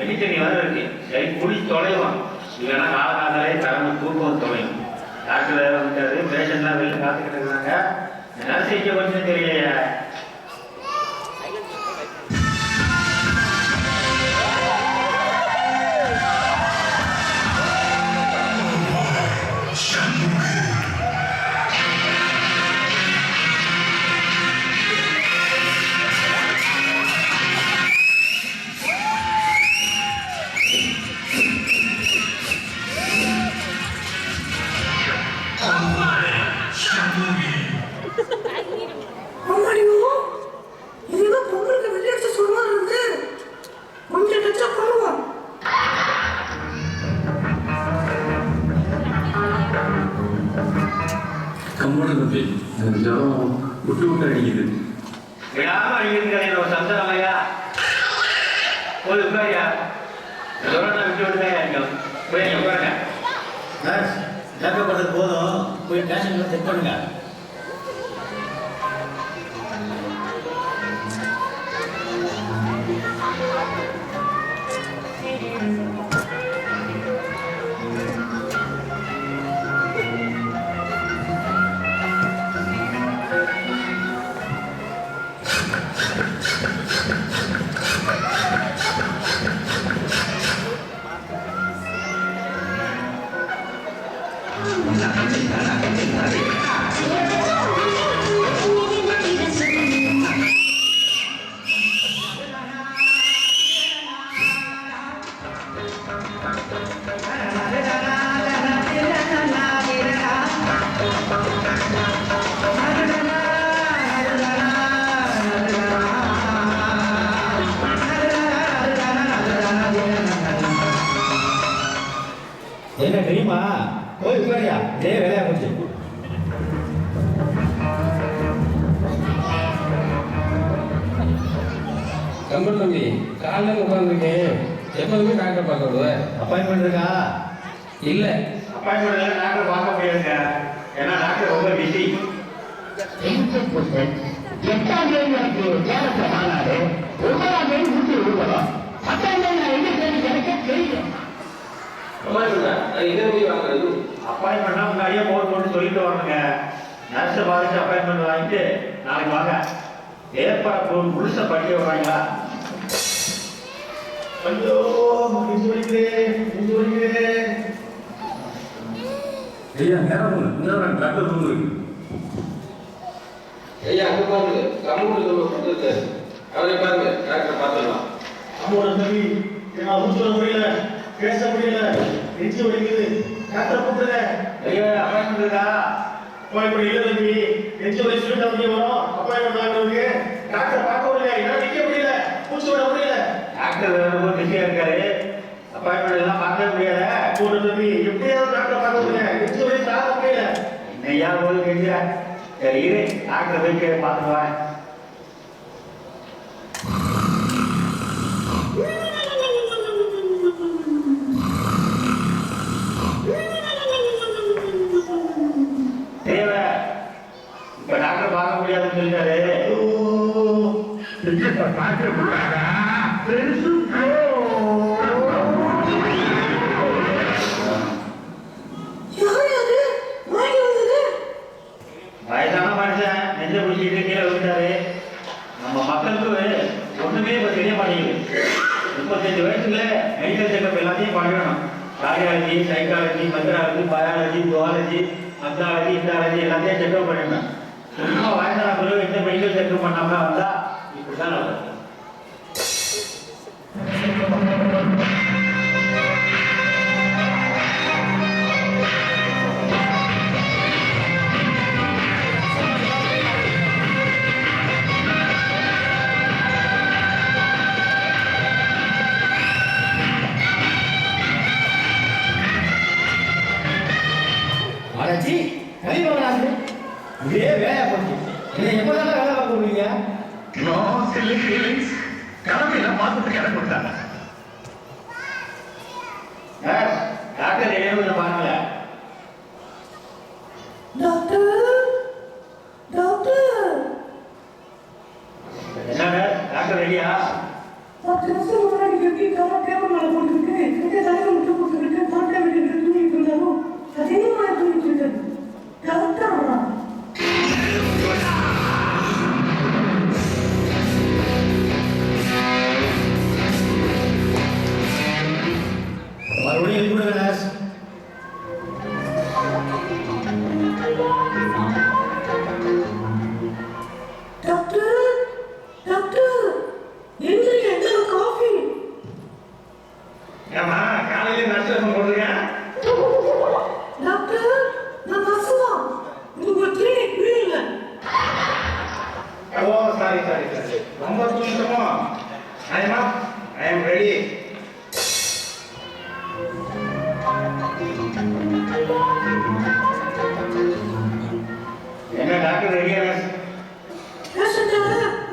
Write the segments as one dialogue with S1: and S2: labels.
S1: வெடித்தனி வர இருக்கு சரி குடி தொலைவான் இல்லைன்னா காலகாலத்திலே தரணும் தூக்கம் தொலையும். டாக்டர் வேற வந்துட்டாரு, பேஷண்ட்லாம் வெளில காத்துக்கிட்டு இருக்காங்க. நர்சிங்க கொஞ்சம் தெரியலையா? விட்டு விட்டு அடிக்குது விடாம அடிக்கிறது சந்தனமையா போய் உட்காரியா விட்டு விட்டுதான் அடிக்கும். போய் உட்காருங்க. மேக்கப் பண்ணுறது போதும், போய் டேஷன்ல செக் பண்ணுங்க. என்ன தெரியுமா? போய் உட்காரியா, இதே வேலையா போச்சு.
S2: கம்பர் தம்பி, காலையில் உட்காந்துருக்கேன். எப்போதுமே டாக்டர் பார்க்க விடுவேன்.
S1: அப்பாயின்மெண்ட் இருக்கா?
S2: இல்லை,
S1: அப்பாயின்மெண்ட் டாக்டர் பார்க்க முடியாதுங்க. ஏன்னா டாக்டர் ரொம்ப பிஸி.
S3: 8ஆம் தேதி எனக்கு சேலத்துல மாநாடு, 9ஆம் தேதி சுற்றி விடுவோம். 10ஆம் தேதி நான் எங்க தேடி எனக்கு தெரியும்.
S1: அப்பாயின்மெண்ட்னா முன்னாடியே போட்டு சொல்லிட்டு வரணுங்க. நர்ஸை பார்த்துட்டு அப்பாயின்மெண்ட் வாங்கிட்டு நாளைக்கு வாங்க. ஏற்பாடு முழுசா படிக்க வர்றாங்களா? ஐயோ
S2: ஐயா நேரம் டாக்டர் ரூம் இருக்கு. ஐயா அங்க பாருங்க, கம்ப்யூட்டர் கொடுத்துருக்காரு, அவரை பாருங்க, டாக்டர் பார்த்துடலாம்.
S1: அம்மோட தம்பி நான் ஊற்ற முடியல, பேச முடியல, நெஞ்சு வலிக்குது, டாக்டர் கூப்பிடுங்க. ஐயா அப்பாயின்மெண்ட் இருக்கா? அப்பாயின்மெண்ட் இல்லை தம்பி, நெஞ்சு வலி சொல்லிட்டு அவங்க வரும். அப்பாயின்மெண்ட் வாங்குறதுக்கு டாக்டர் பார்க்க முடியல, என்னால் நிற்க முடியல, மூச்சு விட முடியல. டாக்டர் ரொம்ப பிஸியா இருக்காரு, அப்பாயின்மெண்ட் எல்லாம் பார்க்க முடியல. கூட தம்பி எப்படியாவது டாக்டர் பார்க்க முடியல, நெஞ்சு வலி தாங்க முடியல. என்னையா போய் கேட்கிற? சரி இரு, டாக்டர் போய் பார்த்துட்டு வரேன். இப்ப டாக்டர் பார்க்க முடியாதுன்னு சொல்லிட்டாரு. வயசான மனுஷன் நெஞ்ச பிடிச்சிட்டு கீழே விட்டாரு. நம்ம மக்களுக்கு ஒண்ணுமே இப்ப தெரிய மாட்டேங்குது. 35 வயசுல மெடிக்கல் செக்அப் எல்லாத்தையும் பண்ணணும். Cardiology, psychology, methodology, biology, zoology, anthology, Indology எல்லாத்தையும் செக்அப் பண்ணிடணும். சும்மா வயசான பிறகு இந்த மெடிக்கல் செக்அப் பண்ணாம வந்தா இப்படிதான் நடக்கும். கனிமகனாது இதே வேலையா போச்சு. இதை எப்போதான் வேலை பார்க்க போவீங்க?
S3: No chilli feelings. கடமையில பார்த்துட்டு இடம் கொடுத்தாங்க.
S1: டாக்டர் என்ன பாருங்கள.
S4: டாக்டர் டாக்டர்
S1: என்ன டாக்டர் ரெடியா?
S4: டாக்டர் சார் முன்னாடி கட்டி கார் டேபிள் மேல போட்டுருக்கு. கிட்ட தலையில முட்டை போட்டுருக்கு. கார் டேபிள் கிட்ட தூங்கிட்டு இருந்தாலும் அதே மாதிரி தூங்கிட்டு இருக்காரு. டாக்டர்
S1: மறுபடியும் எழுதி விடுங்க நர்ஸ்.
S4: டாக்டர் டாக்டர் எந்திரிங்க, என்ன காஃபி.
S1: ஏமா காலையில நர்ஸ் போடுறீங்க?
S4: டாக்டர் நான் நர்ஸுதான். உங்களுக்கு ஒரு கிளினிக் புரியல.
S1: ஓ சாரி ரொம்ப தூங்கிட்டோமோ? I am ready. என்ன டாக்டர் ரெடியா நர்ஸ்?
S4: பேஷண்ட்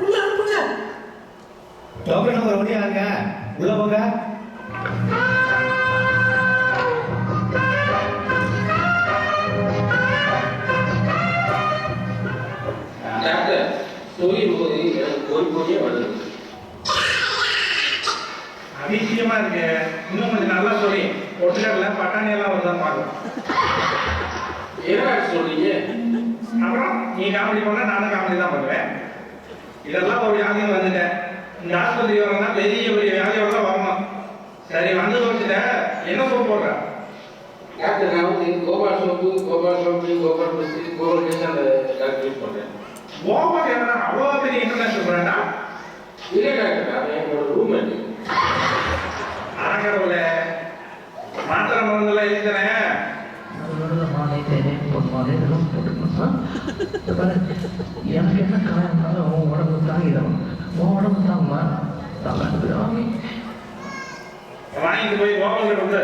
S4: உள்ள அனுப்புங்க.
S1: டாக்டர் நம்பர் ரெடியா இருங்க. உள்ள போங்க.
S2: டாக்டர் சொல்லும் போது எனக்கு ஒரு பொடியே வருது.
S1: அதிசயமா இருக்கு. இன்னும் கொஞ்சம் நல்லா சொல்லி ஒட்டுக்கடல பட்டாணி எல்லாம் வருதான் பார்க்கலாம்.
S2: என்ன சொல்றீங்க?
S1: அப்புறம் நீ காமெடி பண்ணா நானும் காமெடி தான் பண்ணுவேன். இதெல்லாம் ஒரு வியாதின்னு வந்துட்டேன். இந்த ஆஸ்பத்திரி வரணும்னா பெரிய பெரிய வியாதியோட தான் வரணும். சரி வந்து வச்சுட்ட என்ன சோப் போடுற?
S2: டாக்டர் நான் வந்து கோபால் சோப்பு, கோபால் பஸ்ஸு, கோபால் கேஸ் அந்த டாக்டர் யூஸ் பண்றேன்.
S1: கோபா என்ன அவ்வளோ பெரிய இன்டர்நேஷனல் பிராண்டா?
S2: இல்லை டாக்டர், அவன் என்னோட ரூம்மேட்.
S1: அரங்கடவுல மாத்திரை மருந்தெல்லாம் எழுதித்தனேன்.
S3: எனக்கு என்ன காயம் இருந்தாலும் உன் உடம்பு தாங்கிடும். உன் உடம்பு தாங்கம்மா.
S1: வாங்கிட்டு போய் கோபால் கிட்ட வந்து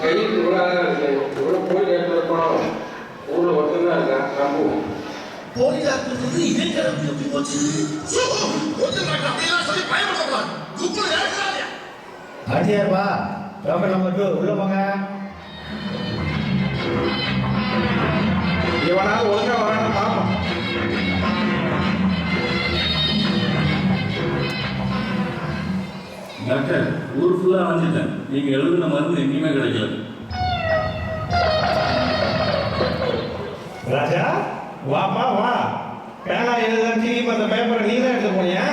S2: கையில் இவ்வளோ இருக்கு. இவ்வளோ போய் டாக்டர் போனோம். ஊரில் ஒருத்தன் தான் இருக்கான். நம்புவோம்.
S5: போலி டாக்டர் வந்து இதே கிளம்பி எப்படி போச்சு?
S1: அடியாருப்பா டாக்டர் நம்பர் 2 உள்ள போங்க. இவனாவது ஒழுங்கா வரான்னு பார்ப்போம்.
S6: டாக்டர் ஊர் ஃபுல்லாக வந்துட்டேன். நீங்கள் எழுதுன மருந்து எங்கேயுமே கிடைக்கல.
S1: ராஜா வாப்பா வா. பேனா எழுதாச்சு அந்த பேப்பரை நீ தான் எடுத்து போனியா?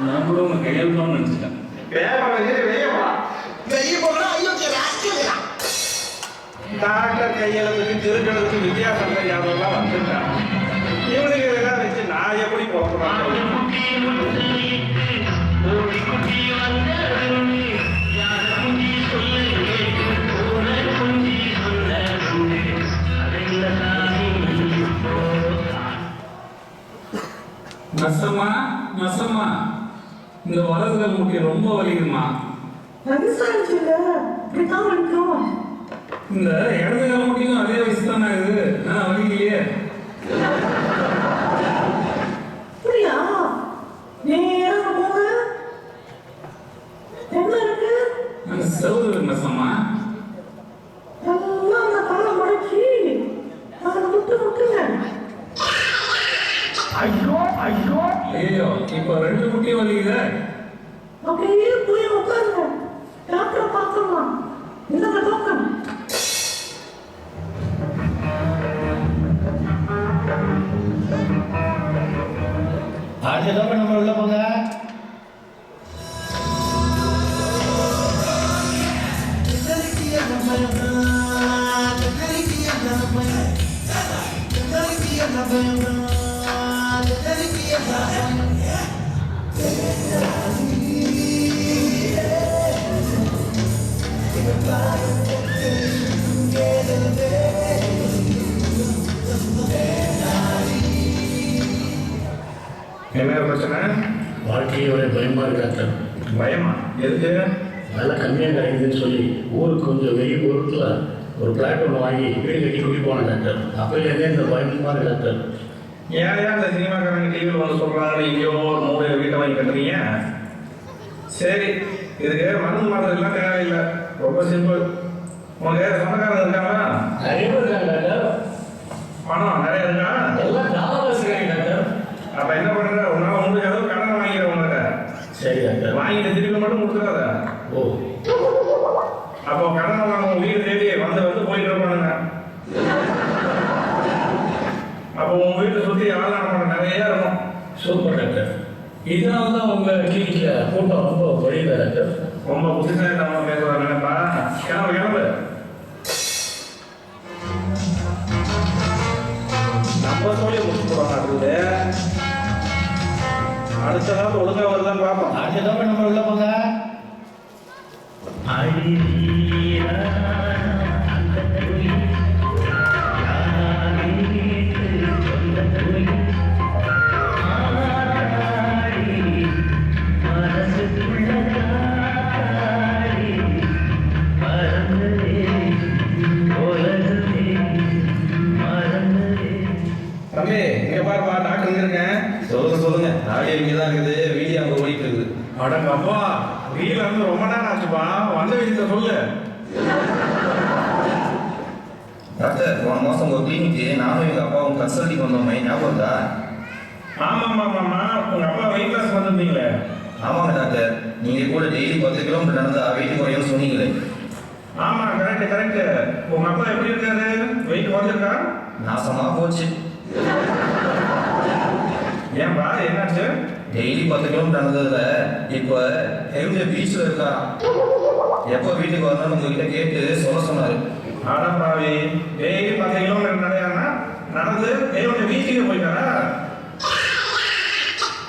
S6: நான் கூட உங்கள் கையெழுத்தோன்னு நினச்சிட்டேன்.
S1: பேப்பரை வச்சுட்டு வெளியே வா.
S5: வெளியே போனா ஐயோ ராஸ்கல்.
S1: டாக்டர் கையெழுத்துக்கு திருக்கெழுத்துக்கு வித்தியாசம் தெரியாதவெல்லாம் வந்துட்டான். இவனுக்கு இதெல்லாம் வச்சு நான் எப்படி போகிறேன்?
S6: நசமா இந்த வலதுகள் முட்டி ரொம்ப வலிக்குதுமா.
S4: வயசாயிடுச்சு இல்ல, இப்படித்தான் வலிக்கும்.
S6: இந்த இடது கால முட்டியும் அதே வயசு தானே இது. வலிக்கலையே.
S4: அப்படியா? நேரம் போங்க. என்ன இருக்கு?
S6: செவ்வறு நசமா.
S4: எல்லாம் அந்த காலை முடக்கி அதை முட்டுங்க.
S6: ஐயோ இப்ப 2 முட்டியும் வலிக்குதே.
S4: அப்படியே போய் உட்காருங்க. டாக்டரை பார்க்கலாம். இந்த டோக்கன்.
S1: அடுத்த டோக்கன் நம்பர் உள்ள போங்க. என்ன பிரச்சனை?
S5: வாழ்க்கையை ஒரு பயமா இருக்காங்க.
S1: பயமா? எதுக்கு?
S3: நல்லா கம்மியாக கிடைக்குதுன்னு சொல்லி ஊருக்கு கொஞ்சம் வெயில் பொருட்கள் ஒரு பிளாட் ஒன்று வாங்கி வீடு கட்டி குடி போனேன் டாக்டர். அப்போலேருந்தே இந்த பயமாக இருக்கு டாக்டர்.
S6: ஏன் இந்த சினிமாக்காரங்க டிவியில் ஒன்று சொல்கிறாங்க, எங்கேயோ ஒரு மூணு வீட்டை வாங்கி கட்டுறீங்க? சரி, இதுக்கு மருந்து மாத்திரைலாம் தேவையில்லை, ரொம்ப சிம்பிள். உனக்கு சொந்தக்காரங்க இருக்காங்களா?
S3: நிறைய பேர் இருக்காங்க டாக்டர்.
S6: பணம் நிறைய இருக்கா?
S3: எல்லாம் டாலர்ஸ் இருக்காங்க டாக்டர்.
S6: அப்போ என்ன பண்ணுற, உன்னால் உங்களுக்கு ஏதாவது கடனை வாங்கிக்கிற உங்கள்கிட்ட.
S3: சரி டாக்டர்.
S6: வாங்கிட்டு திருப்பி மட்டும் கொடுத்துடாத.
S3: ஓ,
S6: அப்போ கடனை வாங்க வீடு தேடி வந்து போயிட்டு இருப்பானுங்க. அப்போ உங்க வீட்டை சுற்றி ஆளான நிறைய இருக்கும்.
S3: Super doctor. இதனால தான் உங்கள் கிளினிக்கில் கூட்டம் ரொம்ப குறையுது டாக்டர்.
S6: ரொம்ப புத்திசாலித்தனமா பேசுறாங்க நினைப்பா. கிளம்பு. நம்ம சொல்லி முடிச்சு போறாங்க. அடுத்ததாவது ஒழுங்கா வருதான்னு பார்ப்போம்.
S1: அடுத்ததான் நம்ம உள்ள போங்க.
S6: தம்பி இங்க பாருப்பா, டாக்டர் இருக்கேன்.
S2: சொல்லுங்க. ஆடியோ இங்கே தான் இருக்குது, வீடியோ அங்கே ஓடிட்டு இருக்குது.
S6: அடங்கப்பா, வீட்டில் இருந்து ரொம்ப நேரம் ஆச்சுப்பா, வந்த விஷயத்த சொல்லு.
S2: டாக்டர், போன மாதம் உங்கள் கிளினிக்கு நானும் எங்கள் அப்பாவும் கன்சல்டிங் வந்தோமே, ஞாபகம் தான்?
S6: ஆமாம்மா, உங்க அப்பா வெயிட் லாஸ் வந்திருந்தீங்களே?
S2: ஆமாங்க டாக்டர், நீங்கள் கூட டெய்லி 10 கிலோமீட்டர் நடந்தா வெயிட் குறையும் சொன்னீங்களே.
S6: ஆமா, கரெக்ட். உங்க அப்பா எப்படி இருக்காரு? வெயிட் வந்திருக்கா?
S2: நாசமாக போச்சு.
S6: ஏன்பா, என்னாச்சு?
S2: டெய்லி 10 கிலோமீட்டர் நடந்ததுல இப்போ ஹெவில பீச்சில் இருக்காராம். எப்போ வீட்டுக்கு வரணும்னு உங்ககிட்ட கேட்டு சொல்ல சொன்னாரு.
S6: ஆடாப்பாவி, டெய்லி 10 கிலோமீட்டர் நடையானா நடந்து தேவனுடைய வீட்டுக்கு போயிட்டாரா?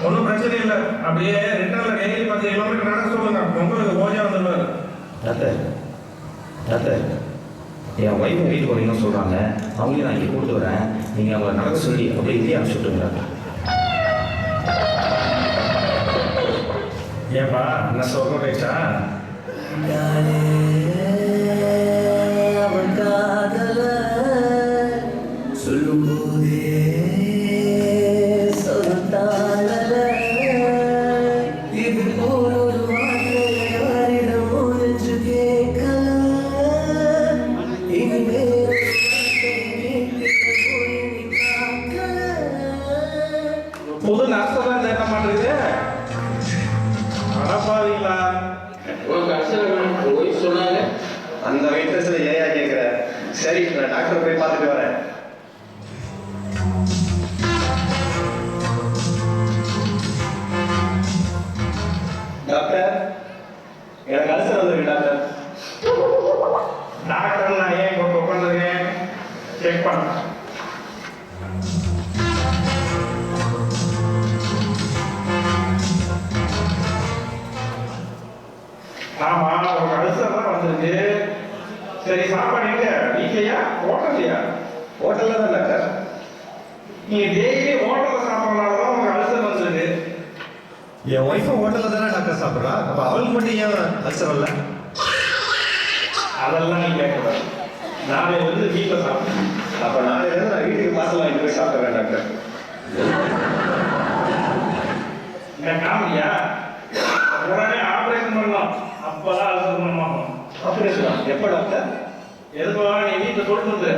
S6: ஒன்றும் பிரச்சனை இல்லை, அப்படியே ரிட்டர்ல டெய்லி 10 கிலோமீட்டர் நடக்க சொல்லுங்க, உங்களுக்கு போஜா வந்துடுவாரு.
S2: டாக்டர், என் ஒய்ஃபை வீட்டுக்கு வரீங்கன்னு சொல்கிறாங்க. அவங்களையும் நான் இங்கே கூப்பிட்டு வரேன். நீங்கள் அவங்களை நடக்க சொல்லி அப்படியே இங்கே அனுப்பிச்சு விட்டுருங்க டாக்டர்.
S6: ஏன்பா, என்ன சொல்றோம் பேச்சா?
S5: அவன் காதல சொல்லும் போதே சொல்லாதல இது போல் ஒரு வார்த்தை யாரிடம் ஒன்று கேட்கல இனிமேல்
S6: புது நர்ஸை தான் தேட மாட்டேங்குது. அடப்பாவீங்களா?
S2: சொன்னாங்க
S1: அந்த வயிற்றுல ஏயா கேட்குற? சரி, நான் டாக்டர் போய் பார்த்துட்டு வரேன். டாக்டர், எனக்கு அல்சர் வந்திருக்கு டாக்டர்.
S6: டாக்டர் நான் ஏன் இப்போ உட்காந்துருக்கேன்? செக் பண்ண. ஆமா, உங்க அல்சர் தான் வந்திருக்கு. சரி, சாப்பாடு எங்க? வீட்லையா ஹோட்டல்லையா?
S1: ஹோட்டல்ல தான் டாக்டர்.
S6: நீங்க டெய்லி ஹோட்டல்ல சாப்பிட்றதுனால தான் உங்க அல்சர் வந்திருக்கு.
S1: என் ஒய்ஃபும் ஹோட்டல்ல தானே டாக்டர் சாப்பிட்றா, அப்போ அவளுக்கு மட்டும் ஏன் அல்சர் வரல?
S6: அதெல்லாம் நீ கேட்கக்கூடாது. நாளைக்கு வந்து வீட்டில் சாப்பிடுறேன்.
S1: அப்போ நாளையிலேருந்து நான் வீட்டுக்கு பார்சல் வாங்கிட்டு போய் சாப்பிட்றேன் டாக்டர்.
S6: இந்த காமெடியா? உடனே ஆபரேஷன் பண்ணலாம், அப்பதான் அல்சர் பண்ணலாம்.
S1: ஆப்ரேஷனா? எப்போ டாக்டர்?
S6: எதுப்பா நீ வீட்டில் சொல்லிட்டு வந்து?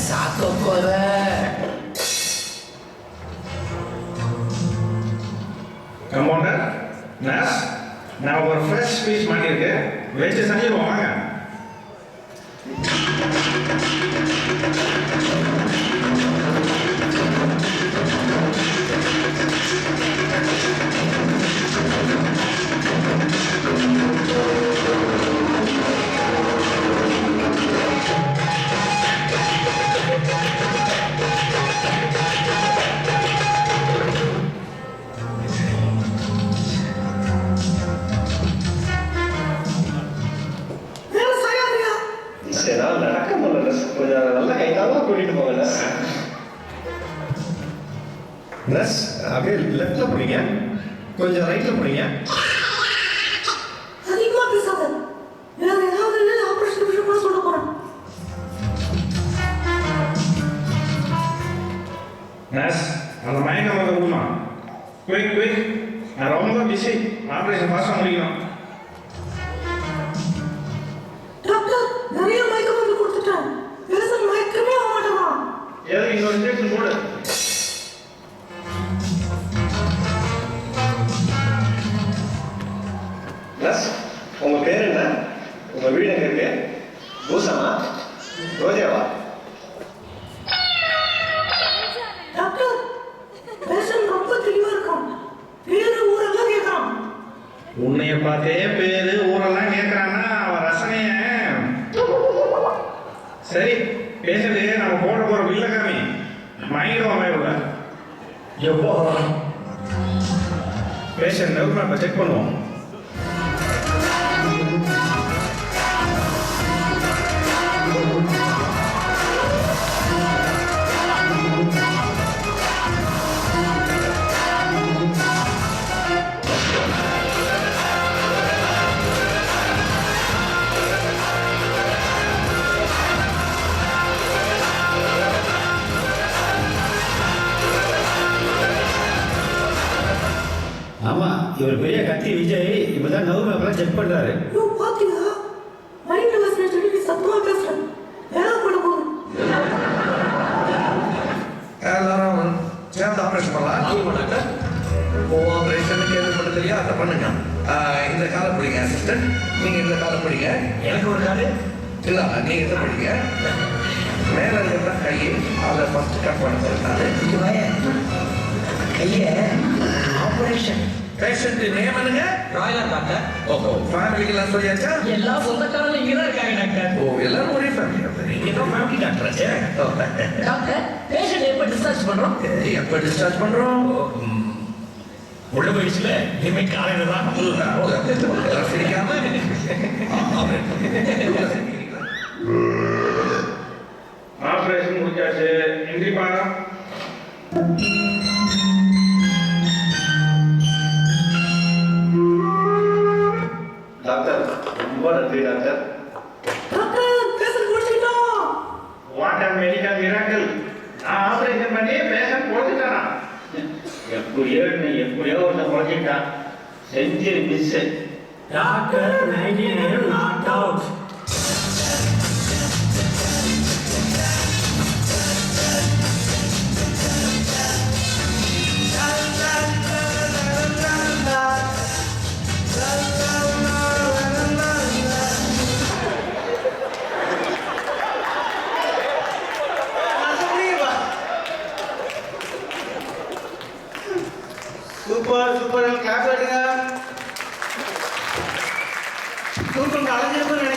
S5: சாக்கோக்கோர
S6: கம்பவுண்டர், நர்ஸ், நான் ஒரு ஃப்ரெஷ் பீஸ் மாட்டியிருக்கேன், வச்சு செஞ்சிருவோம் வாங்க.
S1: சரி, நான் நடக்க முடியல, கொஞ்சம் நல்லா கைத்தாலும் கூட்டிட்டு போங்க நர்ஸ். நர்ஸ், அப்படியே லெஃப்ட்ல போறீங்க,
S2: கொஞ்சம் ரைட்ல போறீங்க.
S4: அதிகமா பேசாத. வேற ஏதாவது ஆபரேஷன் விஷயம் கூட சொல்ல போறேன்.
S6: நர்ஸ், அந்த மயக்க மருந்து கொடுமா. குயிக் குயிக், நான் ரொம்ப பிஸி. ஆப்ரேஷன் ஃபாஸ்ட்டாக முடிக்கணும்.
S4: டாக்டர், நிறைய மயக்க மருந்து கொடுத்துட்டேன். பேஷண்ட் மயக்கமே ஆக மாட்டேங்கிறான்.
S1: எதுக்கு இன்னொரு இன்ஜெக்ஷன் போடு.
S7: நர்ஸ், உங்க பேர் என்ன? உங்க வீடு எங்க இருக்கு? பூசமா? ரோஜாவா?
S4: டாக்டர், பேஷண்ட் ரொம்ப தெளிவா இருக்கான். பேரு ஊரெல்லாம் கேட்கறான்.
S6: உன்னைய பார்த்தே பேரு ஊரெல்லாம் கேட்கறான்னா அவன் ரசனைய. சரி, பேஷண்ட்டு நம்ம போட போற பில்ல காமி. மயங்கமா உள்ள எப்போ பேஷண்ட் நம்ம செக் பண்ணுவோம்.
S8: ஆமா, இவர் பெரிய கத்தி விஜய் இப்பதான் நவமேப்பெல்லாம் செக் பண்றாரு.
S4: ஐயோ, பாத்தீங்களா? மைண்ட் வாய்ஸ்ல சொல்லி சத்தமா பேசுறேன். வேலை போட போகுது.
S2: எல்லாரும் சேர்ந்து ஆப்ரேஷன் பண்ணலாம். ஆப்ரேஷனுக்கு எது பண்ண தெரியா அதை பண்ணுங்க. இந்த காலம் பிடிங்க அசிஸ்டன்ட். நீங்க இந்த காலம் பிடிங்க.
S8: எனக்கு ஒரு காலு.
S2: இல்ல, நீங்க இதை பிடிங்க. மேல இருக்கிற கை அதை ஃபர்ஸ்ட் கட் பண்ண போறாரு.
S8: கைய ஆபரேஷன்.
S2: பேஷண்ட் நேம் என்னங்க?
S8: ராயலர் டாக்டர்.
S2: ஓஹோ, ஃபேமிலிக்கு எல்லாம் சொல்லியாச்சா?
S8: எல்லா சொந்தக்காரங்களும் இங்க தான் இருக்காங்க டாக்டர்.
S2: ஓ, எல்லாரும் ஒரே ஃபேமிலி. நீங்க தான் ஃபேமிலி டாக்டர்.
S8: டாக்டர், பேஷண்ட் எப்ப டிஸ்சார்ஜ் பண்றோம்?
S2: எப்ப டிஸ்சார்ஜ் பண்றோம்?
S8: உள்ள போயிடுச்சுல, இனிமே காலையில தான்.
S2: எல்லாம் சிரிக்காம
S6: ஆப்ரேஷன் முடிச்சாச்சு. எந்திரிப்பா.
S7: டாக்டர், ரொம்ப நன்றி டாக்டர்.
S4: டாக்டர், பேஷண்ட் முடிச்சிட்டோம்.
S6: What a medical miracle. நான் ஆப்ரேஷன் பண்ணி பேஷண்ட் போட்டுட்டானா?
S1: எப்படியோ ஒருத்த குறைச்சிட்டான். Century miss.
S8: Doctor 99 not out.
S1: Super super, clap பண்ணுங்க. சூப்பர், அலைஞ்சிருக்கும் நினைக்கிறேன்.